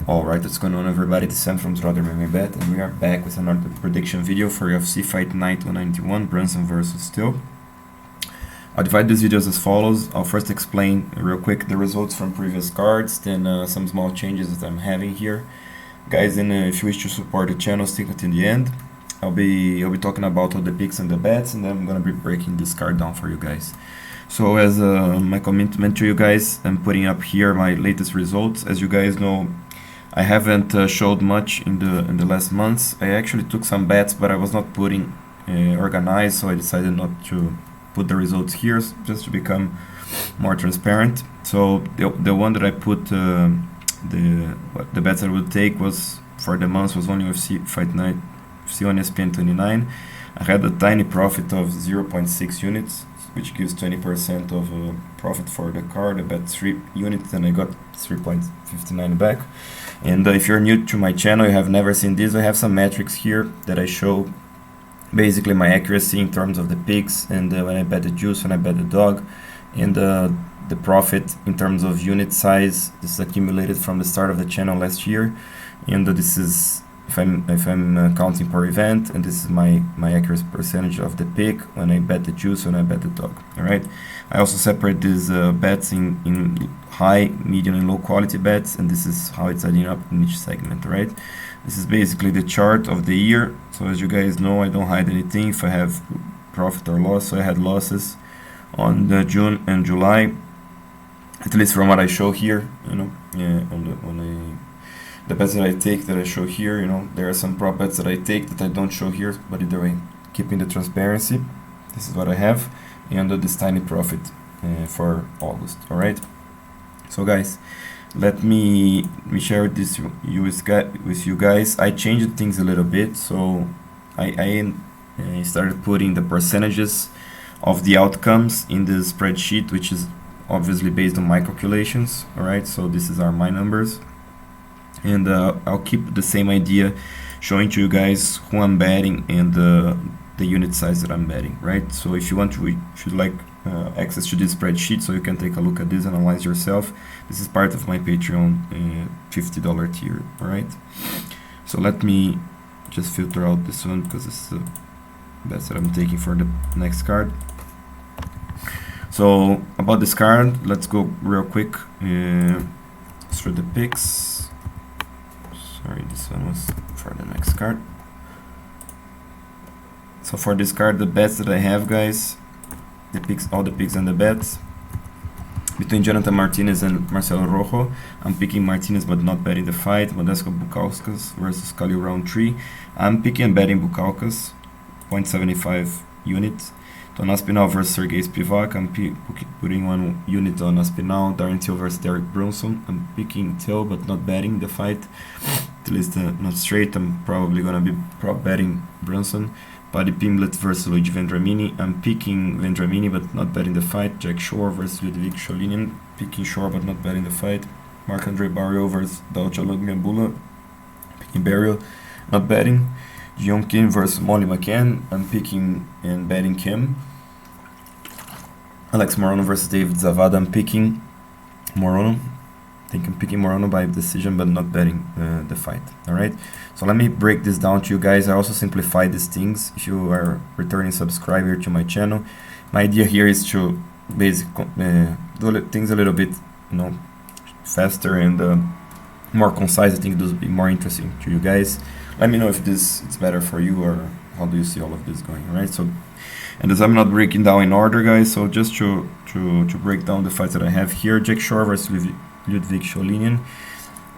Alright, what's going on everybody, this is Sam from Bet, and we are back with another prediction video for UFC Fight Night 191, Brunson versus Till. I'll divide these videos as follows. I'll first explain real quick the results from previous cards, then some small changes that I'm having here. Guys, and if you wish to support the channel, stick until the end. I'll be talking about all the picks and the bets, and then I'm gonna be breaking this card down for you guys. So as my commitment to you guys, I'm putting up here my latest results. As you guys know, I haven't showed much in the last months. I actually took some bets, but I was not putting organized, so I decided not to put the results here, just to become more transparent. So the one that I put the bets I would take was for the month was on UFC Fight Night, UFC on ESPN 29. I had a tiny profit of 0.6 units, which gives 20% of profit for the card. I bet 3 units and I got 3.59 back. And if you're new to my channel, you have never seen this, I have some metrics here that I show basically my accuracy in terms of the picks, and when I bet the juice, when I bet the dog, and the profit in terms of unit size. This is accumulated from the start of the channel last year, and this is if I'm counting per event, and this is my accuracy percentage of the pick when I bet the juice, when I bet the dog. All right. I also separate these bets in high, medium, and low quality bets, and this is how it's adding up in each segment. All right. This is basically the chart of the year. So as you guys know, I don't hide anything if I have profit or loss. So I had losses on the June and July, at least from what I show here. You know, the bets that I take that I show here, you know, there are some prop bets that I take that I don't show here, but either way, keeping the transparency, this is what I have, and this tiny profit for August. All right. So guys, let me share this with you guys. I changed things a little bit, so I started putting the percentages of the outcomes in the spreadsheet, which is obviously based on my calculations. All right. So this is my numbers. And I'll keep the same idea, showing to you guys who I'm betting and the unit size that I'm betting, right? So if you want to, if you'd like access to this spreadsheet, so you can take a look at this, analyze yourself. This is part of my Patreon $50 tier, all right? So let me just filter out this one because this is the best that I'm taking for the next card. So about this card, let's go real quick through the picks. Sorry, this one was for the next card. So for this card, the bets that I have, guys, the picks, all the picks and the bets between Jonathan Martinez and Marcelo Rojo. I'm picking Martinez but not betting the fight. Modestas Bukauskas versus Khalil Rountree. I'm picking and betting Bukauskas, 0.75 units. On Aspinall versus Sergey Spivak, I'm putting 1 unit on Aspinall. Darren Till versus Derek Brunson, I'm picking Till but not betting the fight, at least not straight. I'm probably gonna be betting Brunson. Paddy Pimblett versus Luigi Vendramini, I'm picking Vendramini but not betting the fight. Jack Shore versus Liudvik SHolinian, picking Shore but not betting the fight. Marc-Andre Barriault versus Dalcha Lungiambula, picking Barriault, not betting. Ji Yeon Kim versus Ball McCann, I'm picking and betting Kim. Alex Morono versus David Zawada, I'm picking Morono. I think I'm picking Morono by decision but not betting the fight. Alright, so let me break this down to you guys. I also simplify these things. If you are returning subscriber to my channel, my idea here is to basically do things a little bit, you know, faster and more concise. I think this will be more interesting to you guys. Let me know if it's better for you, or how do you see all of this going, right? So, and as I'm not breaking down in order, guys, so just to break down the fights that I have here. Jack Shore versus Liudvik SHolinian.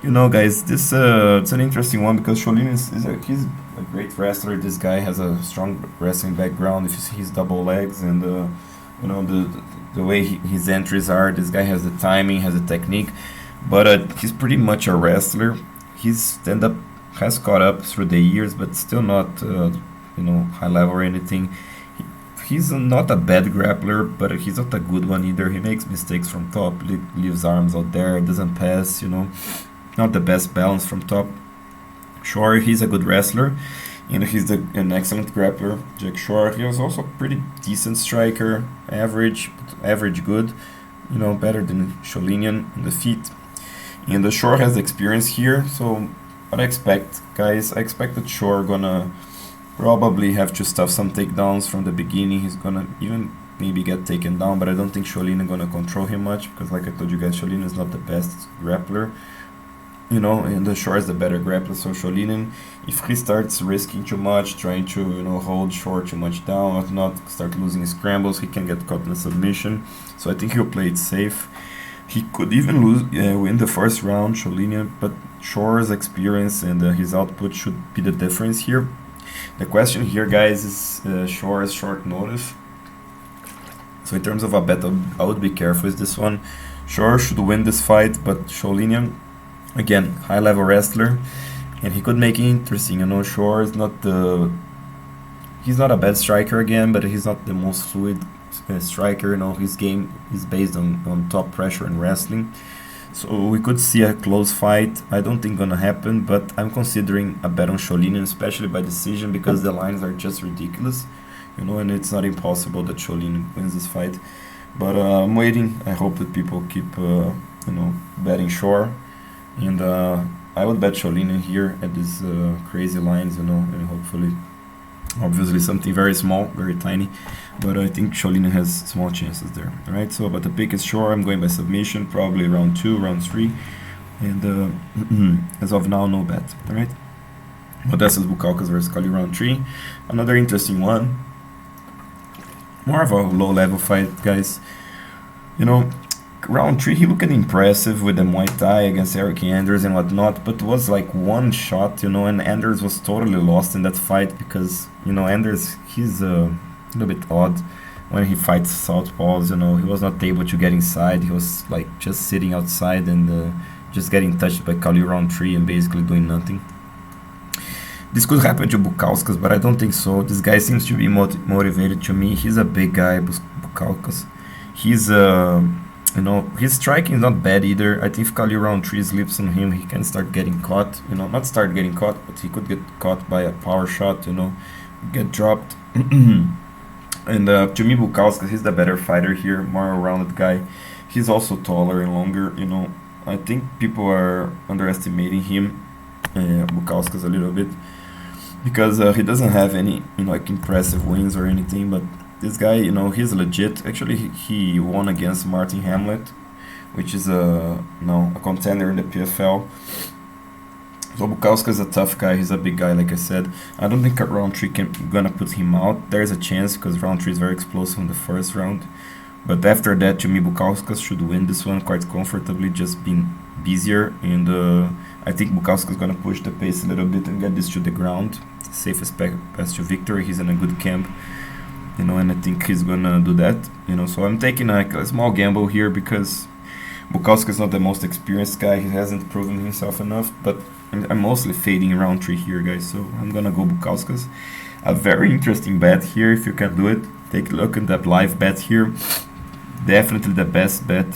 You know, guys, this it's an interesting one because SHolinian he's a great wrestler. This guy has a strong wrestling background. If you see his double legs and you know, the way his entries are, this guy has the timing, has the technique, but he's pretty much a wrestler. His stand-up has caught up through the years, but still not you know, high level or anything. He's not a bad grappler, but he's not a good one either. He makes mistakes from top, leaves arms out there, doesn't pass, you know, not the best balance from top. Shore, he's a good wrestler, and he's an excellent grappler. Jack Shore, he was also pretty decent striker, average good, you know, better than SHolinian on the feet. And the Shore has experience here, so what I expect, guys, I expect that Shore gonna probably have to stuff some takedowns from the beginning. He's gonna even maybe get taken down, but I don't think Sholinian gonna control him much, because like I told you guys, Sholinian is not the best grappler, you know, and the Shore is the better grappler. So Sholinian, if he starts risking too much, trying to, you know, hold Shore too much down, or not start losing his scrambles, he can get caught in a submission. So I think he'll play it safe. He could even win the first round, Sholinian, but Shore's experience and his output should be the difference here. The question here, guys, is Shore's short notice. So in terms of a bet, I would be careful with this one. Shore should win this fight, but Sholinian, again, high-level wrestler, and he could make it interesting. You know, Shore is not he's not a bad striker again, but he's not the most fluid striker. You know, his game is based on top pressure and wrestling. So we could see a close fight. I don't think gonna happen, but I'm considering a bet on Sholinian, especially by decision, because the lines are just ridiculous, you know, and it's not impossible that Sholinian wins this fight. But I'm waiting. I hope that people keep, you know, betting Shore, and I would bet Sholinian here at these crazy lines, you know, and hopefully, obviously something very small, very tiny, but I think Sholinian has small chances there. All right, so but the pick is Shore. I'm going by submission, probably round 2, round 3, and as of now, no bet. All right, Modestas Bukauskas versus Khalil Rountree, another interesting one. More of a low-level fight, guys. You know, Rountree, he looked impressive with the Muay Thai against Eric Anders and whatnot, but it was like one shot, you know, and Anders was totally lost in that fight because, you know, Anders, he's a little bit odd when he fights southpaws, you know. He was not able to get inside. He was like just sitting outside and just getting touched by Khalil Rountree and basically doing nothing. This could happen to Bukauskas, but I don't think so. This guy seems to be motivated to me. He's a big guy, Bukauskas. He's, you know, his striking is not bad either. I think if Khalil Rountree slips on him, he can start getting caught. You know, not start getting caught, but he could get caught by a power shot, you know, get dropped. And to me, Bukauskas, he's the better fighter here, more rounded guy. He's also taller and longer, you know. I think people are underestimating him, Bukauskas, a little bit, because he doesn't have any, you know, like impressive wins or anything, but this guy, you know, he's legit. Actually, he won against Martin Hamlet, which is a contender in the PFL. So Bukauskas is a tough guy. He's a big guy, like I said. I don't think Rountree gonna put him out. There's a chance because Rountree is very explosive in the first round. But after that, to me, Bukauskas should win this one quite comfortably, just being busier. And I think Bukauskas is gonna push the pace a little bit and get this to the ground. Safest path to victory. He's in a good camp, you know, and I think he's gonna do that, you know. So I'm taking a small gamble here because Bukauskas is not the most experienced guy. He hasn't proven himself enough, but I'm mostly fading Rountree here, guys. So I'm gonna go Bukauskas. A very interesting bet here if you can do it. Take a look at that live bet here. Definitely the best bet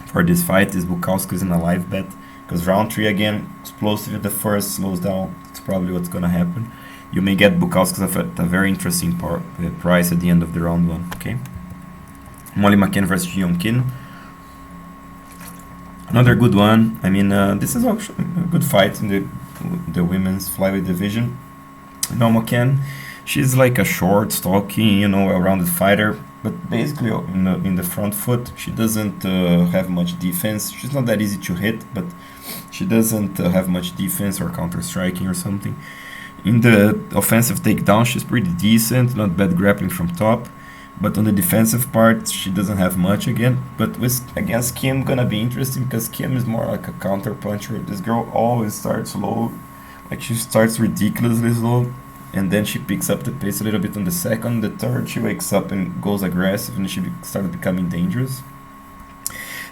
for this fight is Bukauskas in a live bet, because Rountree, again, explosive at the first, slows down. That's probably what's gonna happen. You may get Bukauskas at a very interesting price at the end of the round 1. Okay. Molly McCann versus Ji Yeon Kim. Another good one. I mean, this is actually a good fight in the women's flyweight division. Now McCann, she's like a short, stocky, you know, well-rounded fighter, but basically in the front foot, she doesn't have much defense. She's not that easy to hit, but she doesn't have much defense or counter-striking or something. In the offensive takedown, she's pretty decent, not bad grappling from top. But on the defensive part, she doesn't have much again. But against Kim, gonna be interesting because Kim is more like a counter puncher. This girl always starts low, like she starts ridiculously slow, and then she picks up the pace a little bit on the second, the third, she wakes up and goes aggressive, and she started becoming dangerous.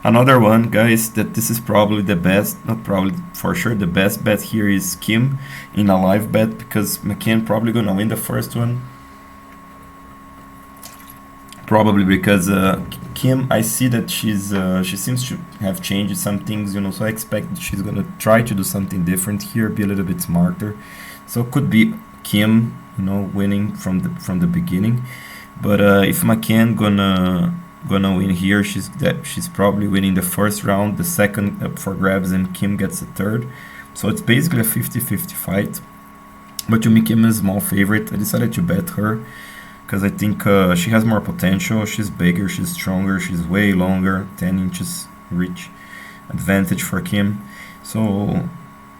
Another one, guys, that this is probably the best, not probably, for sure, the best bet here is Kim in a live bet, because McCann probably gonna win the first one. Probably because Kim, I see that she seems to have changed some things, you know, so I expect that she's gonna try to do something different here, be a little bit smarter. So it could be Kim, you know, winning from the beginning. But if McCann gonna gonna win here. She's probably winning the first round, the second up for grabs, and Kim gets the third. So it's basically a 50-50 fight. But to me, Kim is a small favorite. I decided to bet her because I think she has more potential. She's bigger, she's stronger, she's way longer, 10 inches reach advantage for Kim. So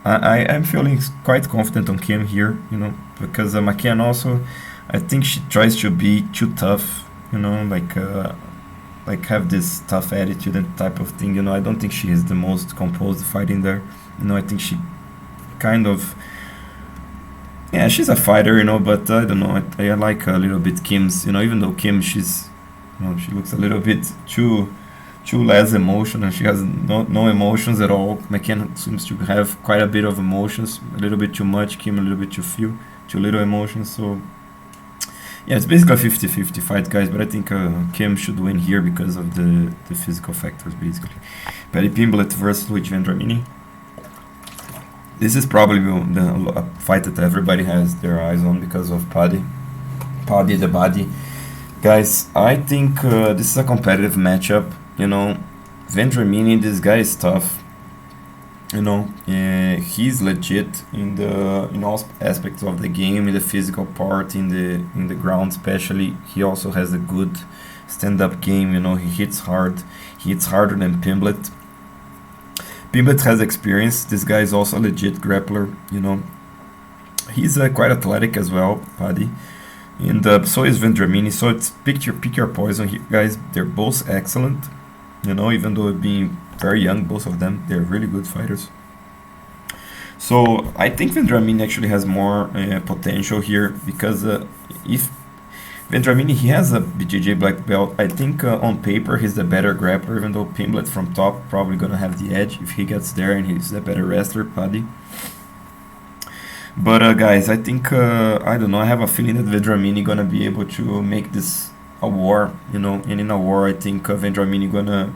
I'm feeling quite confident on Kim here, you know, because McCann also, I think she tries to be too tough, you know, like have this tough attitude and type of thing, you know. I don't think she is the most composed fighting there, you know. I think she kind of, yeah, she's a fighter, you know, but I don't know, I like a little bit Kim's, you know, even though Kim, she's, you know, she looks a little bit too less emotion, and she has no emotions at all. McCann seems to have quite a bit of emotions, a little bit too much, Kim a little bit too little emotions. So yeah, it's basically a 50-50 fight, guys, but I think Kim should win here because of the physical factors, basically. Paddy Pimblett versus Luigi Vendramini. This is probably a fight that everybody has their eyes on because of Paddy the Baddy. Guys, I think this is a competitive matchup, you know. Vendramini, this guy is tough, you know. He's legit in all aspects of the game, in the physical part, in the ground especially. He also has a good stand-up game, you know. He hits hard. He hits harder than Pimblett. Pimblett has experience. This guy is also a legit grappler, you know. He's quite athletic as well, Paddy. And so is Vendramini. So it's pick your poison here, guys. They're both excellent, you know, even though being very young, both of them, they're really good fighters. So I think Vendramini actually has more potential here because if Vendramini, he has a BJJ black belt. I think on paper he's the better grappler, even though Pimblett from top probably gonna have the edge if he gets there and he's the better wrestler, Paddy. But guys, I think I don't know. I have a feeling that Vendramini gonna be able to make this a war, you know. And in a war, I think Vendramini gonna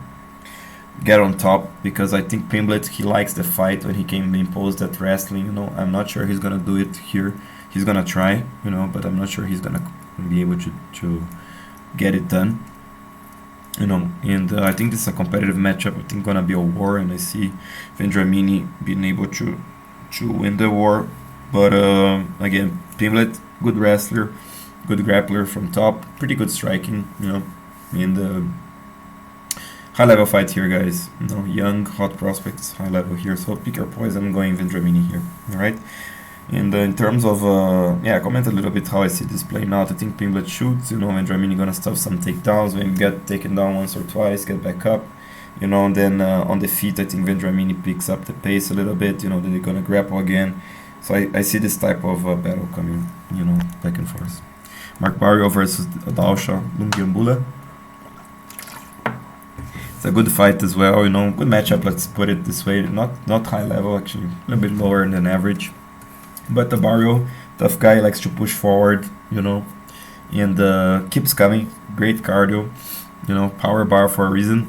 get on top because I think Pimblett, he likes the fight when he can be imposed at wrestling, you know. I'm not sure he's gonna do it here. He's gonna try, you know, but I'm not sure he's gonna be able to get it done, you know. And I think this is a competitive matchup. I think gonna be a war, and I see Vendramini being able to win the war. But again, Pimblett, good wrestler, good grappler from top, pretty good striking, you know. In the high level fight here, guys, you know, young hot prospects, high level here. So pick your poison. I'm going Vendramini here. All right. And in terms of, yeah, I commented a little bit how I see this playing out. I think Pimblett shoots, you know, Vendramini gonna stuff some takedowns, maybe get taken down once or twice, get back up, you know, and then on the feet, I think Vendramini picks up the pace a little bit, you know, then they're gonna grapple again. So I see this type of battle coming, you know, back and forth. Marc Barriault versus Dalcha Lungiambula. It's a good fight as well, you know, good matchup, let's put it this way. Not high level, actually, a little bit lower than average. But the Barriault, tough guy, likes to push forward, you know, and keeps coming. Great cardio, you know, power bar for a reason.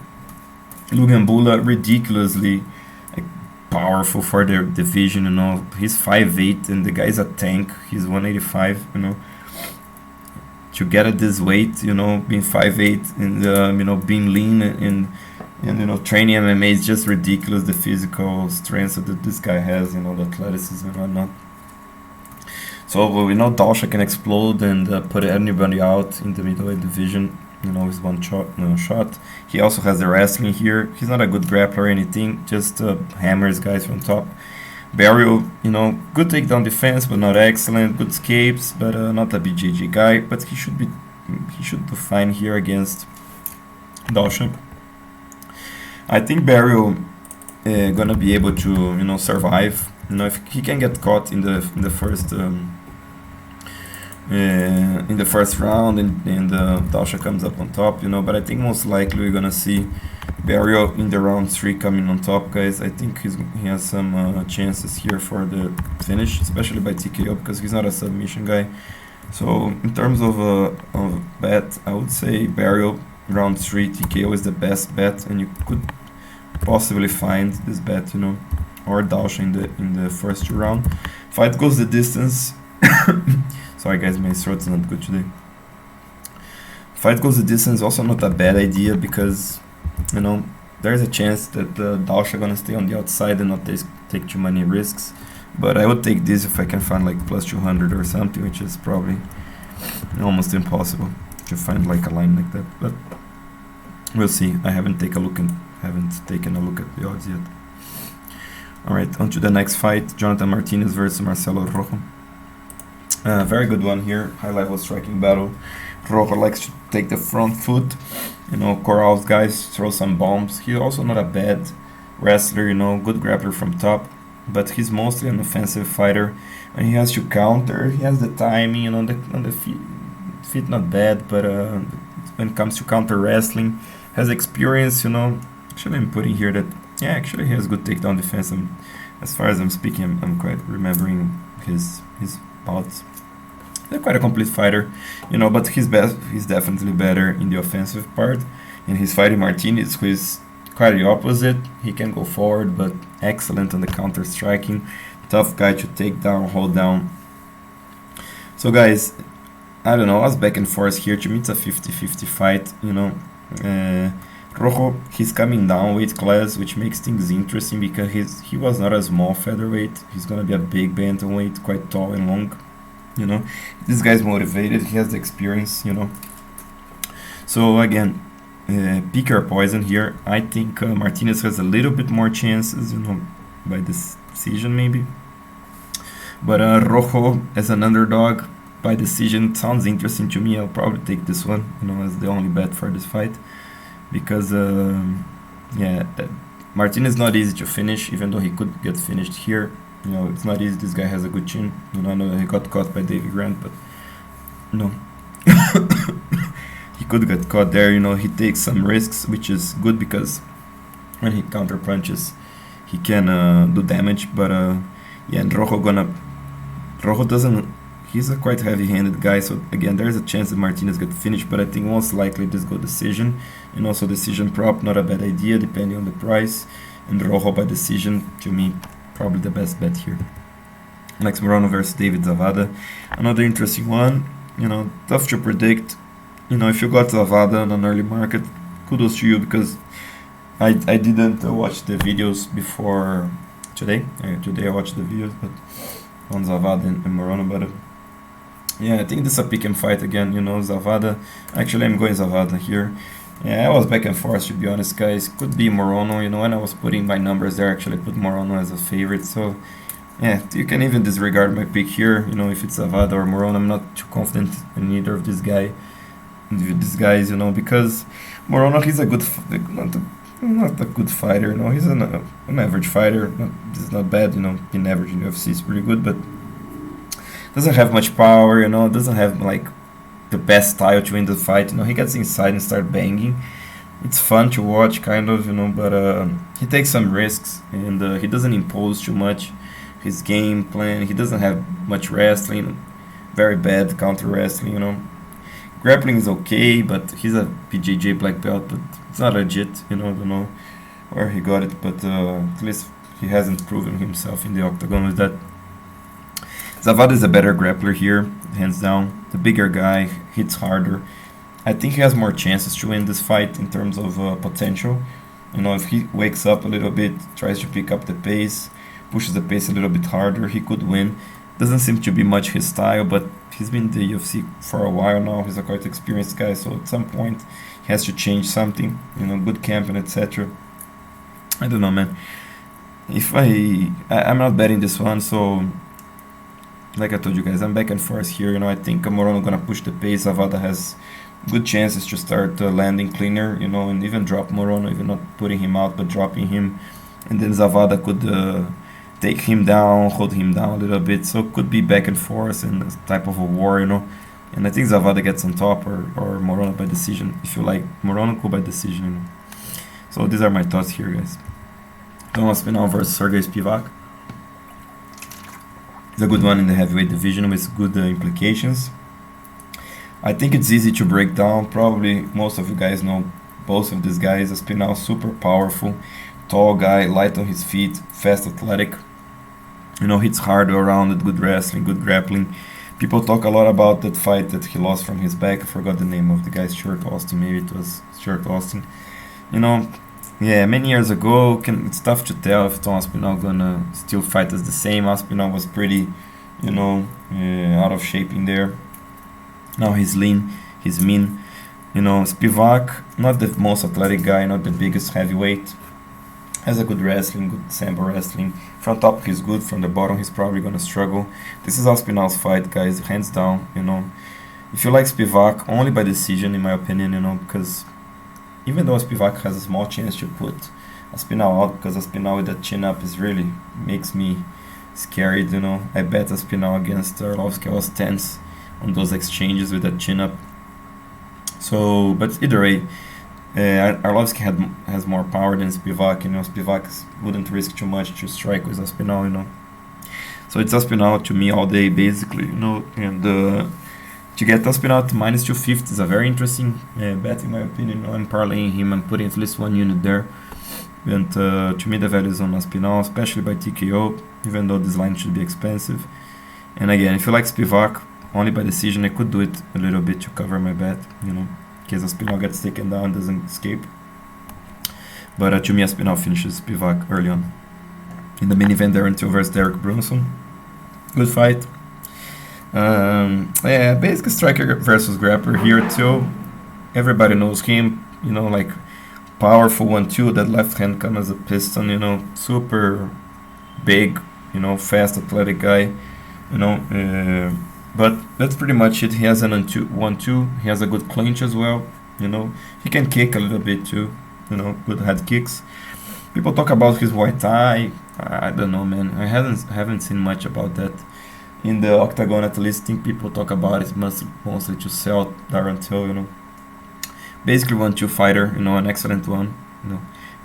Lungiambula, ridiculously powerful for their division, you know. He's 5'8", and the guy's a tank. He's 185, you know. To get at this weight, you know, being 5'8", and you know, being lean and you know, training MMA is just ridiculous. The physical strength that this guy has, you know, the athleticism and whatnot. So we know Dalcha can explode and put anybody out in the middleweight division, you know, with one shot. He also has the wrestling here. He's not a good grappler or anything, just hammers guys from top. Barriault, you know, good takedown defense, but not excellent. Good escapes, but not a BJJ guy. But he should do fine here against Dalcha. I think Barriault gonna be able to, you know, survive. You know, if he can get caught in the first round and Dalcha comes up on top, you know. But I think most likely we're gonna see Barriault in the round 3 coming on top, guys. I think he has some chances here for the finish, especially by TKO, because he's not a submission guy. So in terms of bet, I would say Barriault round 3 TKO is the best bet, and you could possibly find this bet, you know, or Dalcha in the first 2 rounds. Fight goes the distance. Sorry guys, my throat's not good today. Fight goes the distance also not a bad idea because, you know, there's a chance that Dalcha gonna stay on the outside and not take too many risks. But I would take this if I can find like plus 200 or something, which is probably almost impossible to find like a line like that. But we'll see. I haven't taken a look at the odds yet. All right, on to the next fight: Jonathan Martinez versus Marcelo Rojo. Very good one here. High level striking battle. Rojo likes to take the front foot, you know, corrals guys, throw some bombs. He's also not a bad wrestler, you know, good grappler from top, but he's mostly an offensive fighter. And he has to counter. He has the timing, you know, on the feet not bad, but when it comes to counter wrestling, has experience, you know. Actually, I'm putting here that actually he has good takedown defense. As far as I'm speaking, I'm quite remembering his bouts. They're quite a complete fighter, you know, but he's definitely better in the offensive part. And he's fighting Martinez, who is quite the opposite. He can go forward, but excellent on the counter striking. Tough guy to take down, hold down. So guys, I don't know, I was back and forth here. To me, it's a 50-50 fight, you know. Rojo, he's coming down weight class, which makes things interesting because he was not a small featherweight. He's gonna be a big bantamweight, quite tall and long. You know, this guy's motivated. He has the experience. You know, so again, pick your poison here. I think Martinez has a little bit more chances. You know, by decision maybe. But Rojo as an underdog by decision sounds interesting to me. I'll probably take this one. You know, as the only bet for this fight because Martinez is not easy to finish, even though he could get finished here. You know, it's not easy. This guy has a good chin. You know, I know he got caught by David Grant, but no. He could get caught there. You know, he takes some risks, which is good because when he counter punches, he can do damage. But and Rojo doesn't. He's a quite heavy-handed guy. So again, there's a chance that Martinez get finished, but I think most likely this go decision, and also decision prop, not a bad idea depending on the price. And Rojo by decision, to me, probably the best bet here. Next, Morono versus David Zawada. Another interesting one. You know, tough to predict. You know, if you got Zawada on an early market, kudos to you because I didn't watch the videos before today. Today I watched the videos, but on Zawada and Morono. But I think this is a pick and fight again. You know, Zawada. Actually, I'm going Zawada here. Yeah, I was back and forth, to be honest, guys. Could be Morono, you know, when I was putting my numbers there, actually put Morono as a favorite. So, yeah, you can even disregard my pick here, you know, if it's Zawada or Morono. I'm not too confident in either of these guys, you know, because Morono, he's a good, not a good fighter, you know, he's an average fighter. He's not bad, you know, in average in UFC is pretty good, but doesn't have much power, you know, doesn't have, like, the best style to win the fight. You know, he gets inside and start banging. It's fun to watch, kind of, you know, but he takes some risks and he doesn't impose too much his game plan. He doesn't have much wrestling, very bad counter wrestling, you know. Grappling is okay, but he's a PJJ black belt, but it's not legit, you know. I don't know where he got it, but at least he hasn't proven himself in the octagon with that. Zawada is a better grappler here, hands down. The bigger guy, hits harder. I think he has more chances to win this fight in terms of potential. You know, if he wakes up a little bit, tries to pick up the pace, pushes the pace a little bit harder, he could win. Doesn't seem to be much his style, but he's been in the UFC for a while now. He's a quite experienced guy, so at some point he has to change something. You know, good camp and etc. I don't know, man. If I'm not betting this one, so like I told you guys, I'm back and forth here. You know, I think Morono gonna push the pace. Zawada has good chances to start landing cleaner, you know, and even drop Morono, even not putting him out, but dropping him. And then Zawada could take him down, hold him down a little bit. So it could be back and forth and a type of a war, you know. And I think Zawada gets on top or Morono by decision. If you like Morono, go by decision, you know. So these are my thoughts here, guys. Thomas Pinal versus Sergey Spivak. It's a good one in the heavyweight division with good implications. I think it's easy to break down. Probably most of you guys know both of these guys. Spinal, super powerful, tall guy, light on his feet, fast, athletic. You know, hits hard around it, good wrestling, good grappling. People talk a lot about that fight that he lost from his back. I forgot the name of the guy's Stuart Austin. Maybe it was Stuart Austin. You know, yeah, many years ago. It's tough to tell if Tom Aspinall gonna still fight as the same. Aspinall was pretty, out of shape in there. Now he's lean, he's mean. Spivak, not the most athletic guy, not the biggest heavyweight. Has a good wrestling, good sambo wrestling. From top he's good, from the bottom he's probably gonna struggle. This is Aspinall's fight, guys, hands down. If you like Spivak, only by decision in my opinion, because even though Spivak has a small chance to put Aspinall out, because Aspinall with that chin up is really makes me scared. I bet Aspinall against Arlovski. I was tense on those exchanges with that chin up. So, but either way, Arlovski has more power than Spivak. Spivak wouldn't risk too much to strike with Aspinall. So it's Aspinall to me all day, basically. And to get Aspinall to minus 250 is a very interesting bet in my opinion. I'm parlaying him. I'm putting at least one unit there. And to me, the value is on Aspinall, especially by TKO, even though this line should be expensive. And again, if you like Spivak, only by decision, I could do it a little bit to cover my bet, in case Aspinall gets taken down, doesn't escape. But to me, Aspinall finishes Spivak early on. In the main event, Darren Till versus Derek Brunson. Good fight. Basically striker versus grappler here too. Everybody knows him, like powerful 1-2, that left hand comes as a piston, super big, fast athletic guy, but that's pretty much it. He has an 1-2, he has a good clinch as well, he can kick a little bit too, good head kicks. People talk about his Muay Thai. I don't know, man. I haven't seen much about that in the octagon. At least think people talk about it mostly to sell Darren Till, basically 1-2 fighter, an excellent one,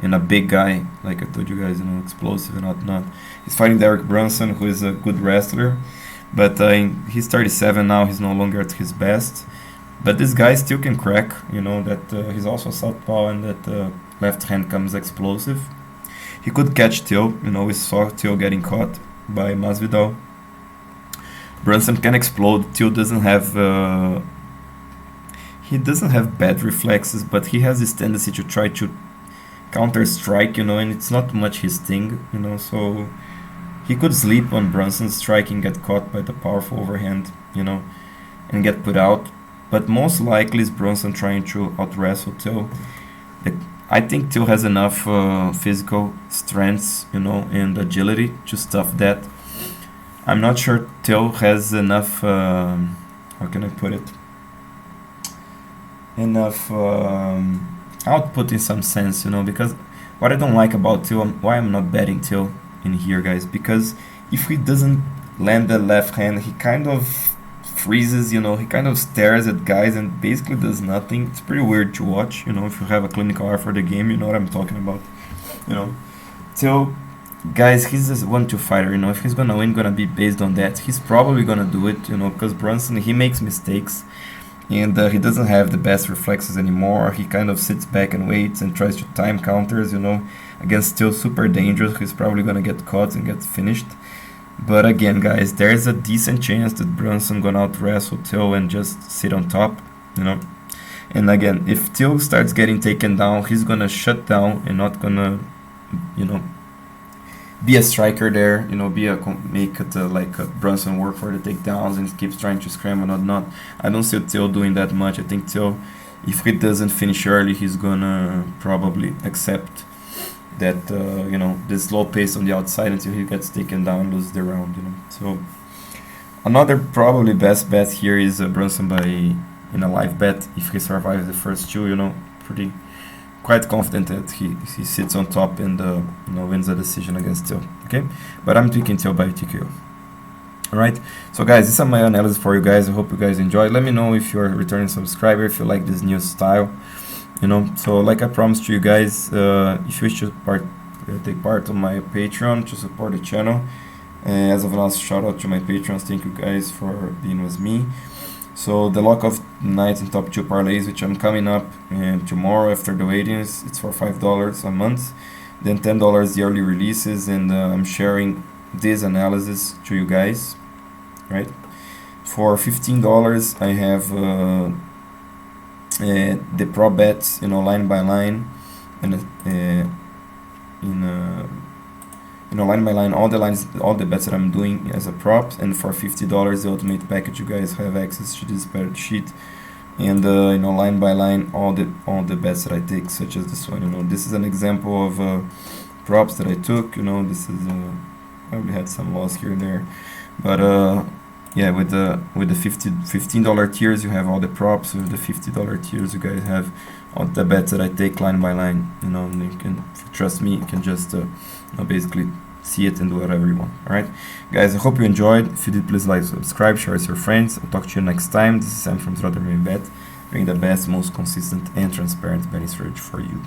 and a big guy, like I told you guys, explosive and whatnot. He's fighting Derek Brunson, who is a good wrestler, but he's 37 now. He's no longer at his best, but this guy still can crack, that he's also southpaw and that left hand comes explosive. He could catch Till, we saw Till getting caught by Masvidal. Brunson can explode. Till doesn't have bad reflexes, but he has this tendency to try to counter strike, and it's not much his thing, so he could sleep on Brunson's strike and get caught by the powerful overhand, and get put out. But most likely is Brunson trying to out-wrestle Till. I think Till has enough physical strengths, and agility to stuff that. I'm not sure Till has enough, how can I put it? Enough output in some sense, because what I don't like about Till, why I'm not betting Till in here, guys, because if he doesn't land the left hand, he kind of freezes, he kind of stares at guys and basically does nothing. It's pretty weird to watch, if you have a clinical eye for the game, you know what I'm talking about, Till, guys, he's a 1-2 fighter, if he's gonna win, gonna be based on that. He's probably gonna do it, because Brunson, he makes mistakes, and he doesn't have the best reflexes anymore. He kind of sits back and waits and tries to time counters, against Till, super dangerous. He's probably gonna get caught and get finished. But again, guys, there's a decent chance that Brunson gonna out-wrestle Till and just sit on top, And again, if Till starts getting taken down, he's gonna shut down and not gonna, be a striker there, make it like Brunson work for the takedowns and keeps trying to scramble and whatnot. I don't see Till doing that much. I think Till, if he doesn't finish early, he's gonna probably accept that, the slow pace on the outside until he gets taken down and loses the round, So another probably best bet here is Brunson in a live bet if he survives the first two, quite confident that he sits on top and wins the decision against Till. Okay, but I'm picking Till by TKO. Alright, so guys, this is my analysis for you guys. I hope you guys enjoyed. Let me know if you're a returning subscriber, if you like this new style. So like I promised you guys, if you wish to take part on my Patreon to support the channel, as of last, shout out to my patrons. Thank you guys for being with me. So the lock of night and top 2 parlays, which I'm coming up tomorrow after the weightings, it's for $5 a month, then $10 yearly releases, and I'm sharing this analysis to you guys, right? For $15, I have the prop bets, you know, line by line, and line by line, all the lines, all the bets that I'm doing as a prop. And for $50, the ultimate package, you guys have access to this spreadsheet, and you know, line by line, all the bets that I take, such as this one. You know, this is an example of props that I took. You know, this is I probably had some loss here and there, but yeah, with the $15 tiers, you have all the props. With the $50 tiers, you guys have all the bets that I take line by line. You know, and you can, if you trust me, you can just you know, basically see it and do whatever you want. All right, guys, I hope you enjoyed. If you did, please like, subscribe, share with your friends. I'll talk to you next time. This is Sam from Roder Bet, bringing the best, most consistent and transparent betting strategy for you.